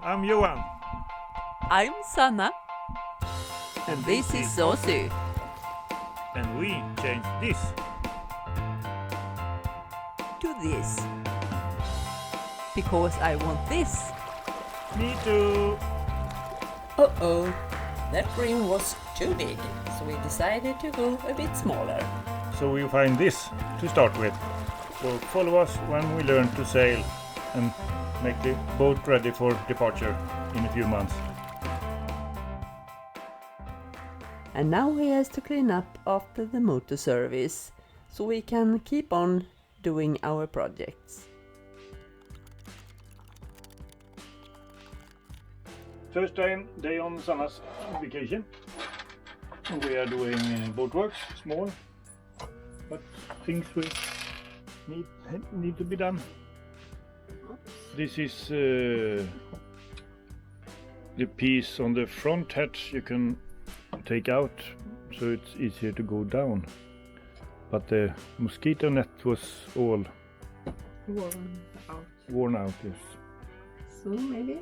I'm Johan. I'm Sanna. And this is Zosi. And we changed this. To this. Because I want this. Me too. Uh-oh, that ring was too big, so we decided to go a bit smaller. So we find this to start with. So follow us when we learn to sail and make the boat ready for departure in a few months. And now he has to clean up after the motor service, so we can keep on doing our projects. First day on Sanna's vacation. We are doing boat works, small, but things we need to be done. This is the piece on the front hatch you can take out, so it's easier to go down. But the mosquito net was all worn out, yes. So maybe?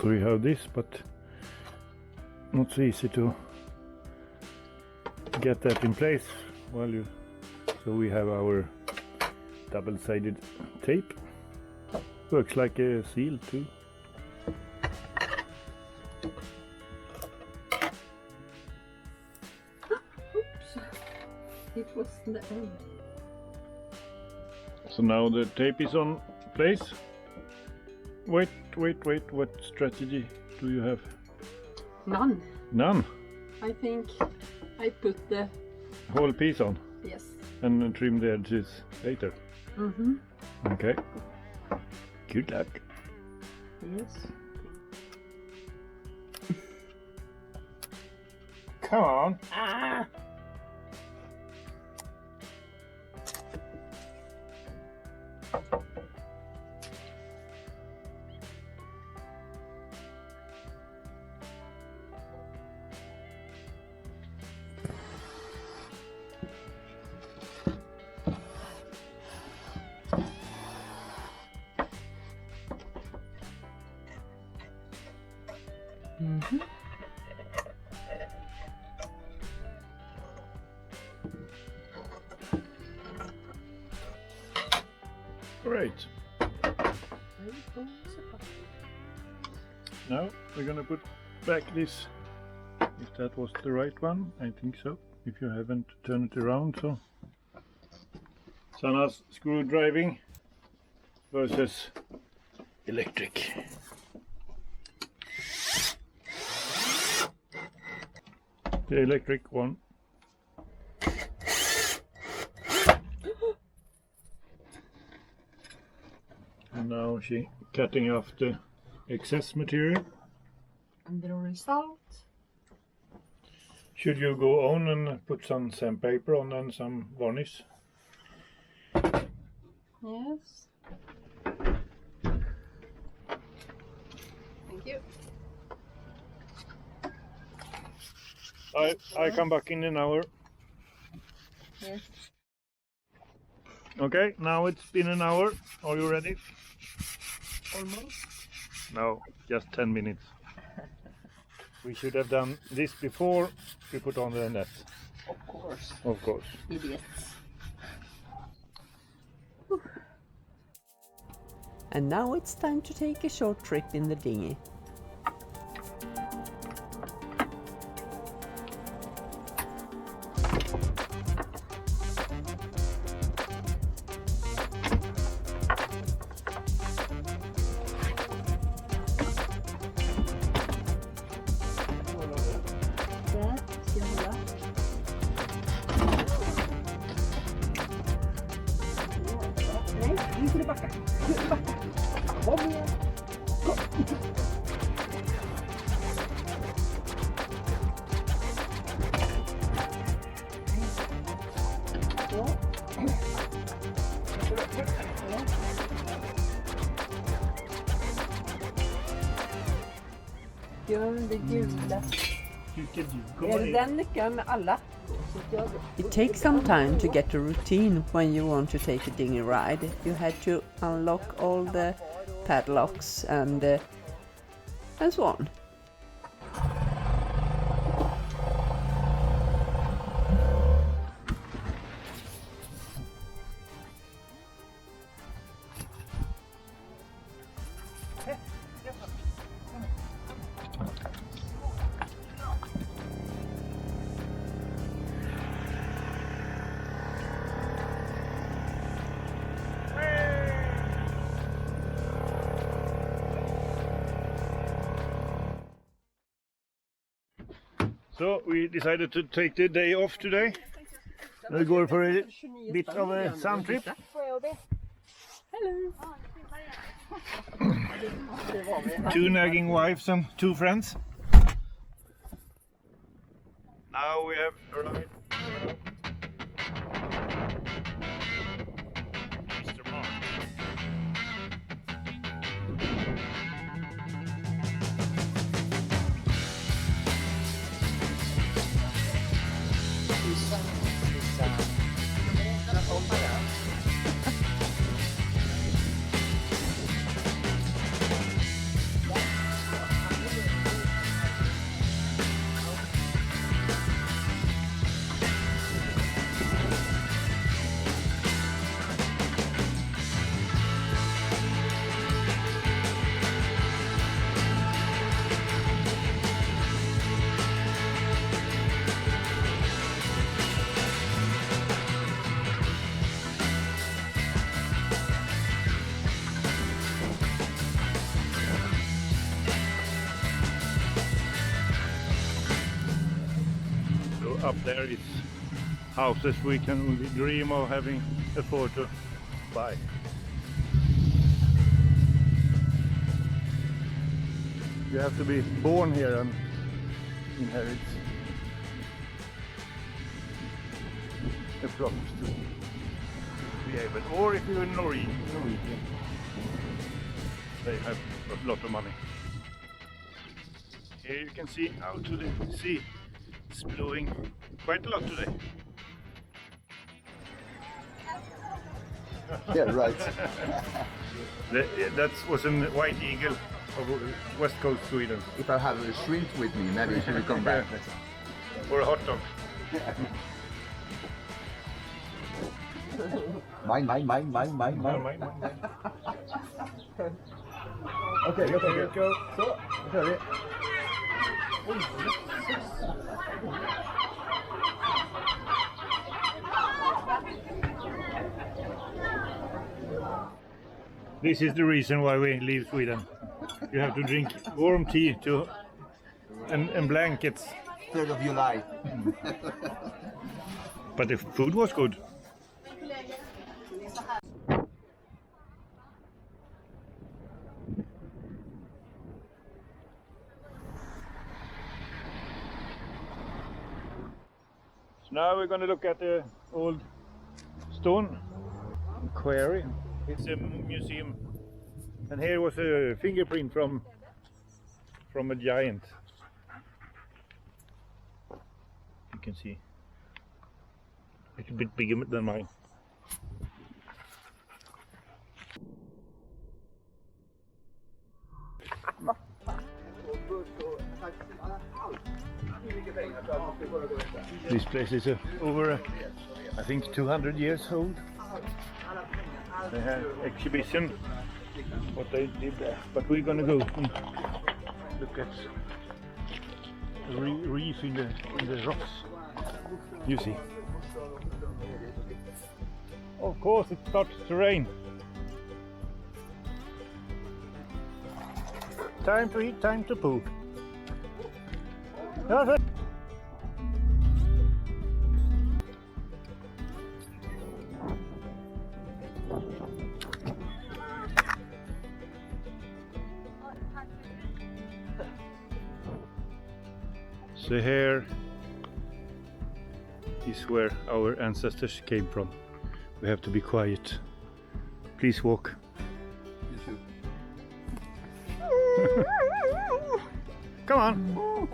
So we have this, but not so easy to get that in place while you. So we have our double-sided tape. Works like a seal too. Oops, it was the end. So now the tape is on place. Wait, what strategy do you have? None. None? I think I put the... Whole piece on? Yes. And trim the edges later? Mm-hmm. Okay. Good luck. Yes. Come on. Ah! Mm-hmm. Right. Now we're gonna put back this, if that was the right one. I think so, if you haven't turned it around. So Sanna's screw driving versus electric. The electric one. And now she cutting off the excess material. And the result? Should you go on and put some sandpaper on and some varnish? Yes. Thank you. I come back in an hour. Yes. Okay, now it's been an hour. Are you ready? Almost. No, just 10 minutes. We should have done this before we put on the net. Of course. Of course. Idiots. And now it's time to take a short trip in the dinghy. Gör det gula. Är det den nyckeln med alla? It takes some time to get a routine when you want to take a dinghy ride. You had to unlock all the padlocks and so on. So we decided to take the day off today. We go for a bit of a sun trip. Two nagging wives and two friends. Now we have arrived. Mr. Mark. Up there is houses we can only dream of having afford to buy. You have to be born here and inherit the plots to be able, or if you're Norwegian, they have a lot of money. Here you can see out to the sea. It's blowing quite a lot today. Yeah, right. That was a white eagle of west coast Sweden. If I have a shrimp with me, maybe she will come back. Or a hot dog. Mine. Mine. Okay, go. So, Sorry. this is the reason why we leave Sweden. You have to drink warm tea and blankets. 3rd of July. But the food was good. Now we're going to look at the old stone quarry. It's a museum, and here was a fingerprint from a giant. You can see it's a bit bigger than mine. This place is over, I think, 200 years old. They had exhibition, what they did there. But we're gonna go and look at the reef in the rocks. You see. Of course, it starts to rain. Time to eat, time to poo. So here is where our ancestors came from. We have to be quiet. Please walk. Come on.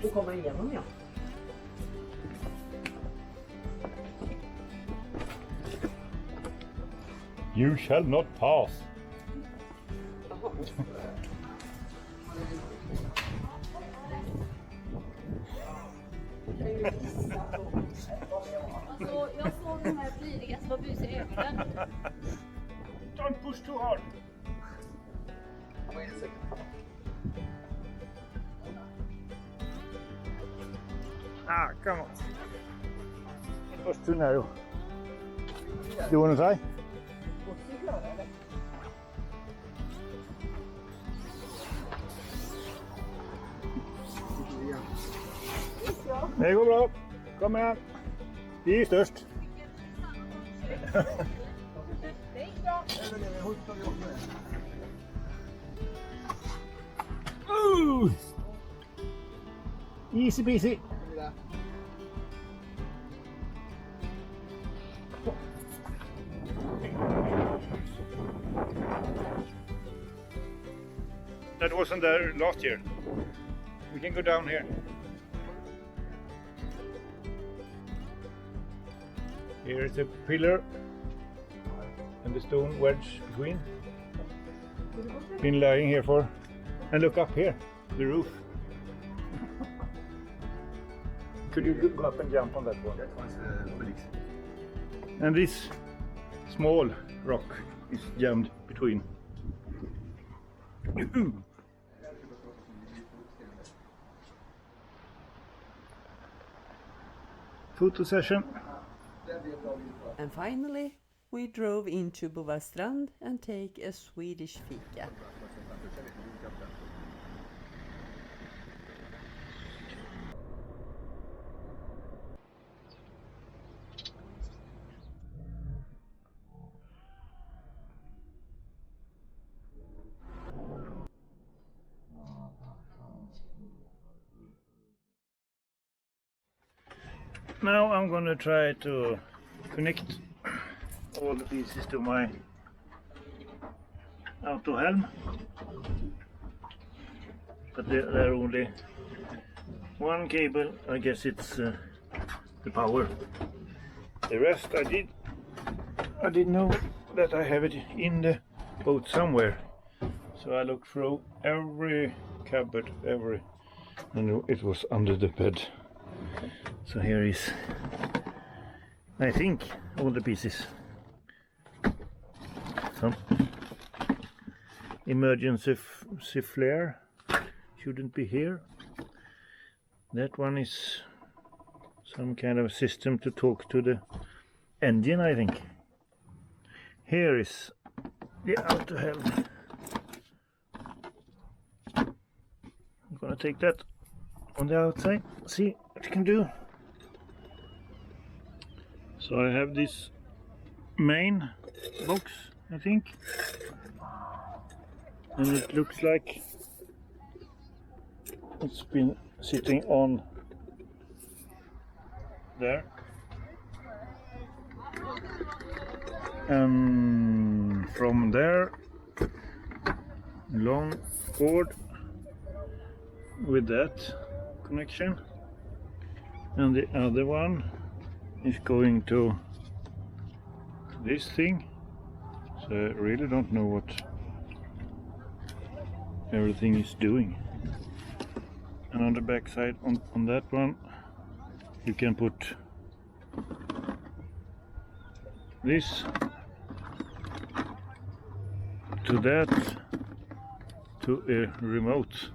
får komma igenom, ja. You shall not pass. Alltså, jag såg den här flyriga som var busig i ögonen. Don't push too hard. Wait a second. Ah, come on. Push too narrow. You want to try? Det går bra. Kom igen. Vi är störst. Ooh. Easy peasy. That wasn't there last year. We can go down here. Here's a pillar and the stone wedge between. Been lying here for, and look up here, the roof. Could you go up and jump on that one? That one's obelisk. And this small rock is jammed between. Photo session. And finally, we drove into Bovastrand and take a Swedish fika. Now I'm gonna try to connect all the pieces to my auto helm, but there are only one cable. I guess it's the power. The rest I didn't know that I have it in the boat somewhere, so I looked through every cupboard, and it was under the bed. So here is, I think, all the pieces. Some emergency flare shouldn't be here. That one is some kind of system to talk to the engine, I think. Here is the auto helm. I'm gonna take that on the outside, see what you can do. So I have this main box, I think, and it looks like it's been sitting on there, and from there long cord with that connection, and the other one is going to this thing, so I really don't know what everything is doing. And on the back side, on that one, you can put this to that, to a remote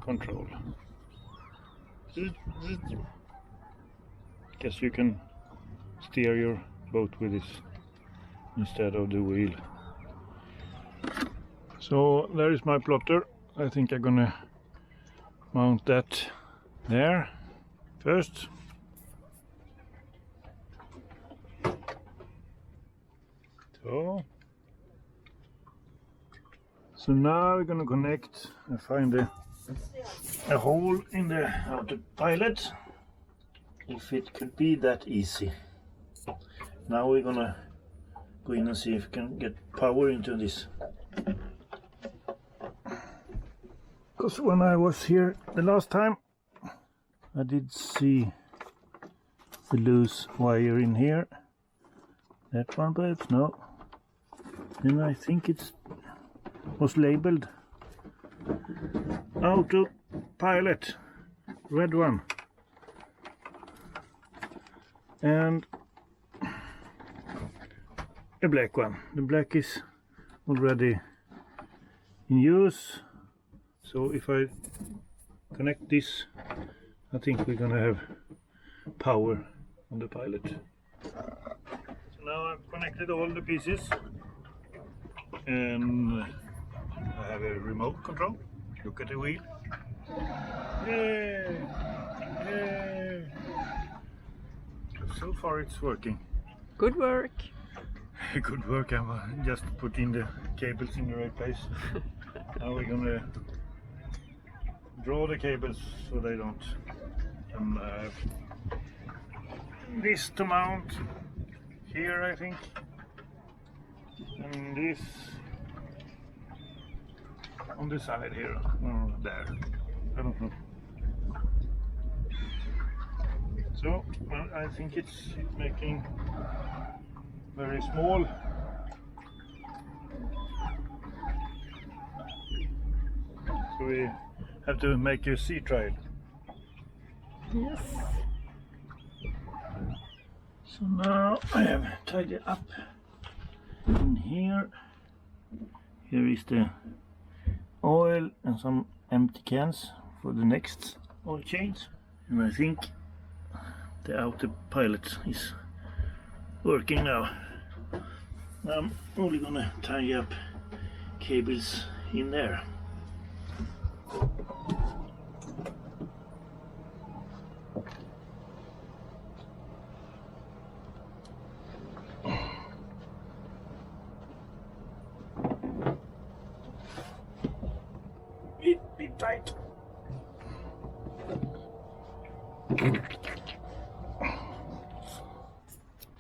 control. Guess you can steer your boat with this instead of the wheel. So there is my plotter. I think I'm gonna mount that there first. So now we're gonna connect and find a hole in the autopilot, if it could be that easy. Now we're gonna go in and see if we can get power into this. Because when I was here the last time, I did see the loose wire in here. That one perhaps, no. Then I think it was labeled autopilot, red one. And a black one. The black is already in use. So if I connect this, I think we're gonna have power on the pilot. So now I've connected all the pieces and I have a remote control. Look at the wheel. Yay! Yay! So far it's working. Good work. Good work. I'm just putting the cables in the right place. Now we're gonna draw the cables so they don't. And this to mount here, I think, and this on the side here, or there. I don't know. So, well, I think it's making very small. So we have to make a sea trial. Yes. So now I have tied it up in here. Here is the oil and some empty cans for the next oil change. And I think the autopilot is working now. I'm only gonna tie up cables in there. Bit tight.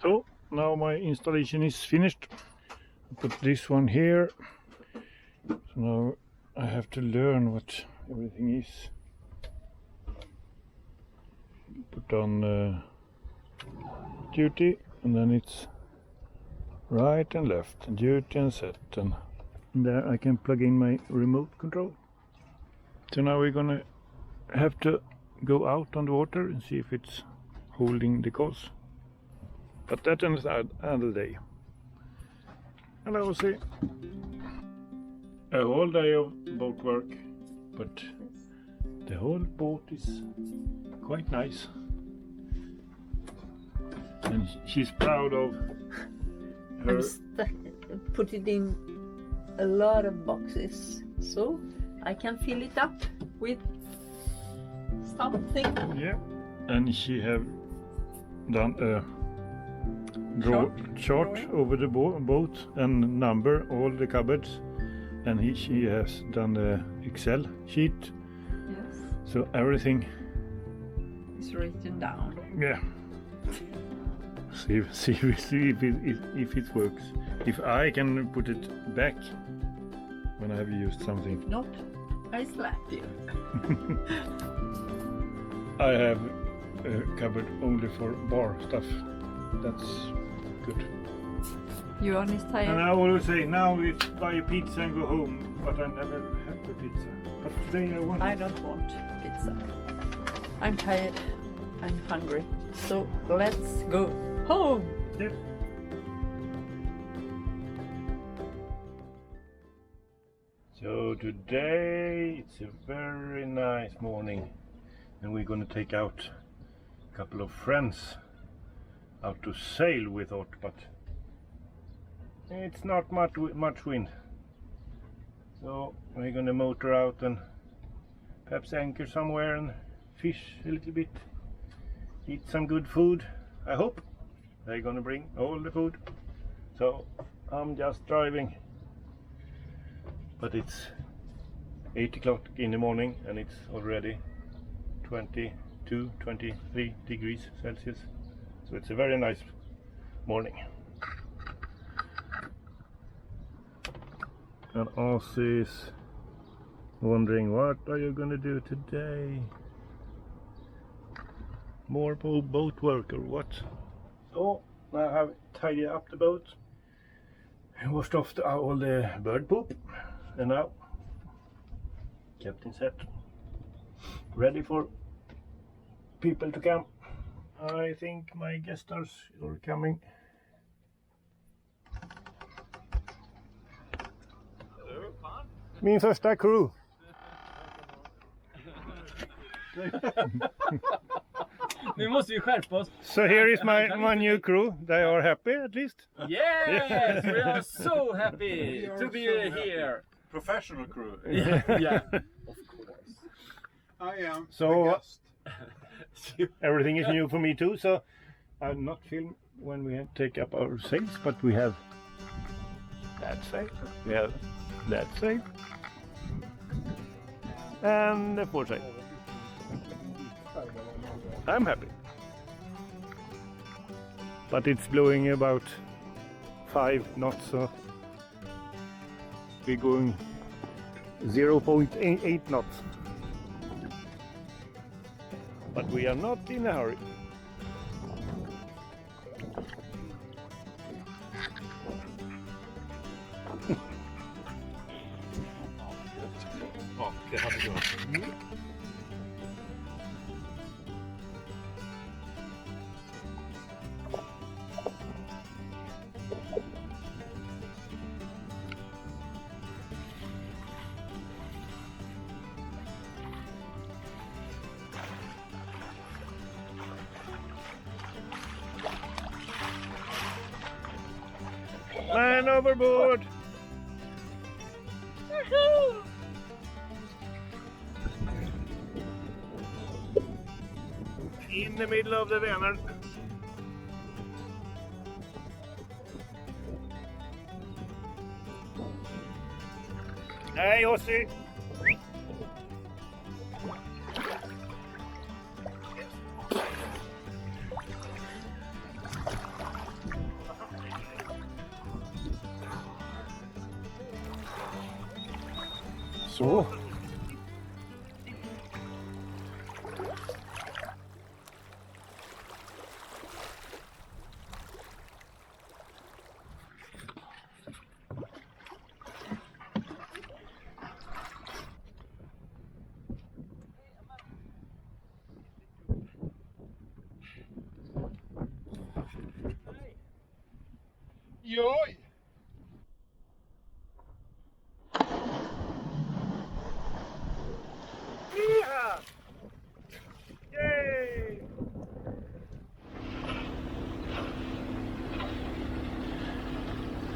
So now my installation is finished. I put this one here. So now I have to learn what everything is. Put on duty, and then it's right and left, and duty and set, and there I can plug in my remote control. So now we're gonna have to go out on the water and see if it's holding the course. But that's another day. And I will see a whole day of boat work, but the whole boat is quite nice. And she's proud of her. Put it in a lot of boxes, so I can fill it up with something. Yeah, and she have done a chart over the boat and number all the cupboards, and she has done a Excel sheet. Yes. So everything It's written down. Yeah. See if it works. If I can put it back when I have used something. Not, I slap you. I have a cupboard only for bar stuff. That's good. Johan is And tired. I always say now we buy a pizza and go home, but I never have the pizza. But today I want. I don't want pizza. I'm tired. I'm hungry. So let's go home. Yes. So today it's a very nice morning, and we're going to take out a couple of friends out to sail, we thought, but it's not much wind. So we're going to motor out and perhaps anchor somewhere and fish a little bit, eat some good food. I hope they're going to bring all the food. So I'm just driving. But it's 8 o'clock in the morning and it's already 22, 23 degrees Celsius. So it's a very nice morning. And Ozzy is Wondering what are you gonna do today? More boat work or what? So I have tidied up the boat, washed off all the bird poop, and now captain's hat, ready for people to come. I think my guests are coming. Min första crew. Nu måste vi skärpa oss. So here is my new crew. They are happy at least. Yes, we are so happy to be here. Professional crew. Yeah. I am So the guest. everything is new for me too. So I'll not film when we take up our sails, but we have that sail. We have that sail. And the foresail. I'm happy. But it's blowing about 5 knots, so we're going 0.8 knots. But we are not in a hurry. Ja, det hade jag. Man overboard! In the middle of the Vänern. Nej, Ossi! Så. Joj! Yeah! Yay!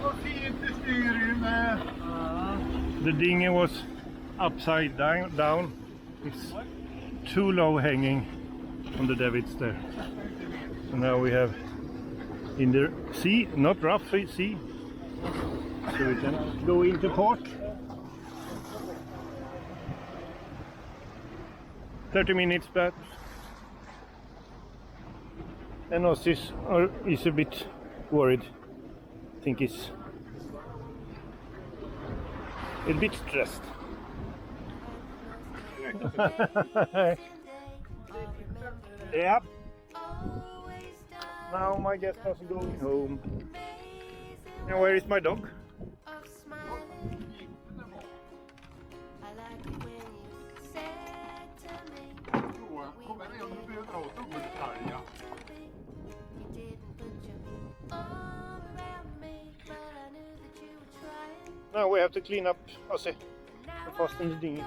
Vad fint det styr med. The dinghy was upside down. It's too low hanging on the davits there. So now we have in the sea, not rough sea, so we can go into port. 30 minutes back. And Ossis is a bit worried. Think he's a bit stressed. Yep. Now my guest is going home. And where is my dog? Kommer ner om du behöver dra åt dubbelfärja. Now we have to clean up Ossi. The fasten the dinghy.